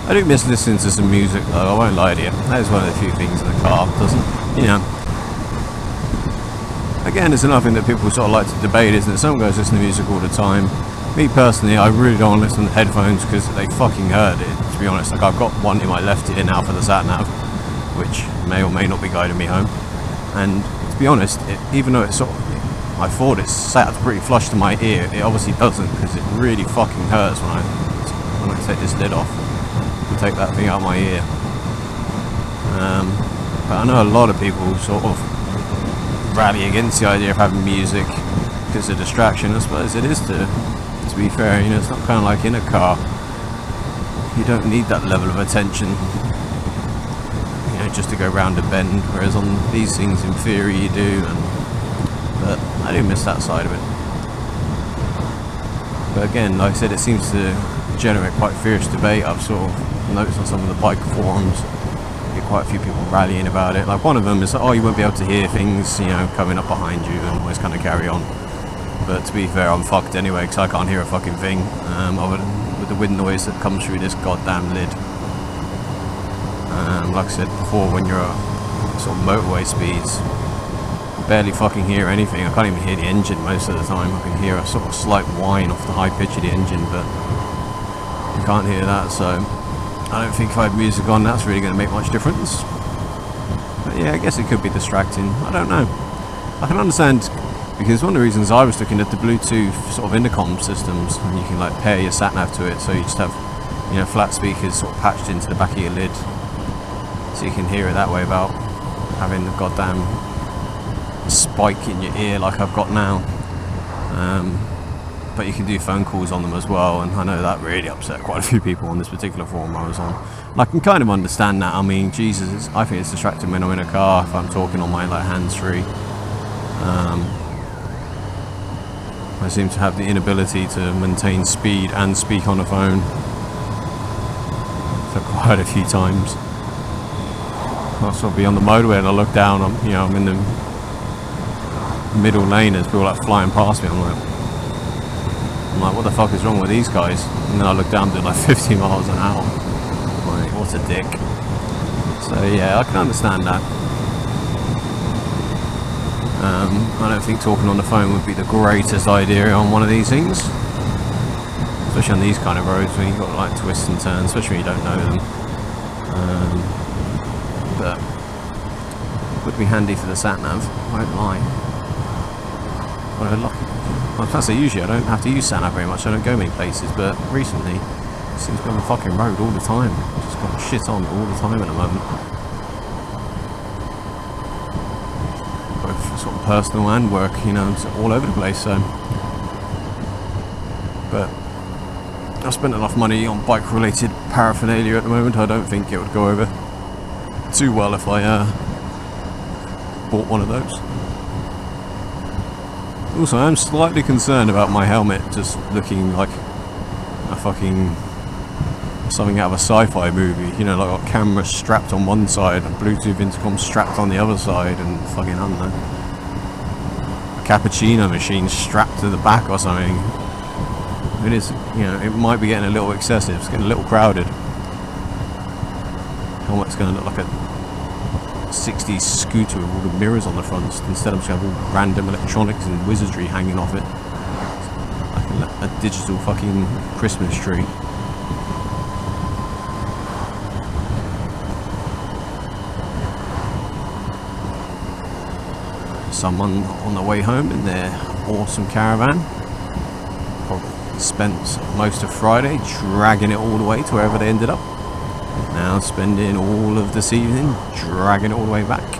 I do miss listening to some music though, I won't lie to you. That is one of the few things in the car, doesn't, you know. Again, it's another thing that people sort of like to debate, isn't it? Some guys listen to music all the time. Me personally, I really don't listen to headphones because they fucking hurt it, to be honest. Like, I've got one in my left ear now for the sat-nav, which may or may not be guiding me home. And to be honest, even though it's sort of, I thought it sat pretty flush to my ear, it obviously doesn't, because it really fucking hurts when I take this lid off and take that thing out of my ear. But I know a lot of people sort of rally against the idea of having music because of distraction. I suppose it is, to be fair. You know, it's not kind of like in a car. You don't need that level of attention, you know, just to go round a bend, whereas on these things in theory you do. But I do miss that side of it. But again, like I said, it seems to generate quite fierce debate. I've sort of noticed on some of the bike forums, you get quite a few people rallying about it. Like, one of them is, oh, you won't be able to hear things, you know, coming up behind you, and always kind of carry on. But to be fair, I'm fucked anyway, because I can't hear a fucking thing, other than with the wind noise that comes through this goddamn lid. Like I said before, when you're at sort of motorway speeds, barely fucking hear anything. I can't even hear the engine most of the time. I can hear a sort of slight whine off the high pitch of the engine, but you can't hear that. So I don't think if I had music on, that's really going to make much difference. But yeah, I guess it could be distracting. I don't know. I can understand, because one of the reasons I was looking at the Bluetooth sort of intercom systems, and you can like pair your sat nav to it, so you just have, you know, flat speakers sort of patched into the back of your lid, so you can hear it that way without having the goddamn spike in your ear like I've got now. But you can do phone calls on them as well, and I know that really upset quite a few people on this particular forum I was on. And I can kind of understand that. I mean, Jesus, I think it's distracting when I'm in a car if I'm talking on my like hands-free. I seem to have the inability to maintain speed and speak on a phone for quite a few times. I'll sort of be on the motorway and I look down, I'm in the middle lane as people like flying past me. I'm like, what the fuck is wrong with these guys? And then I look down to like 50 miles an hour. I'm like, what a dick. So yeah, I can understand that. I don't think talking on the phone would be the greatest idea on one of these things, especially on these kind of roads where you've got like twists and turns, especially when you don't know them. But it would be handy for the sat nav, I won't lie. Well, plus usually I don't have to use sat nav very much, I don't go many places, but recently it seems to be on the fucking road all the time. Just got shit on all the time at the moment. Both sort of personal and work, you know, it's all over the place, so. But I've spent enough money on bike related paraphernalia at the moment, I don't think it would go over too well if I bought one of those. Also, I'm slightly concerned about my helmet just looking like a fucking something out of a sci-fi movie, you know, like a camera strapped on one side and Bluetooth intercom strapped on the other side, and fucking, I don't know, a cappuccino machine strapped to the back or something. It is, you know, it might be getting a little excessive, it's getting a little crowded. Helmet's going to look like a 60s scooter with all the mirrors on the front, instead of just having all random electronics and wizardry hanging off it, like a digital fucking Christmas tree. Someone on the way home in their awesome caravan probably spent most of Friday dragging it all the way to wherever they ended up. Now spending all of this evening dragging it all the way back.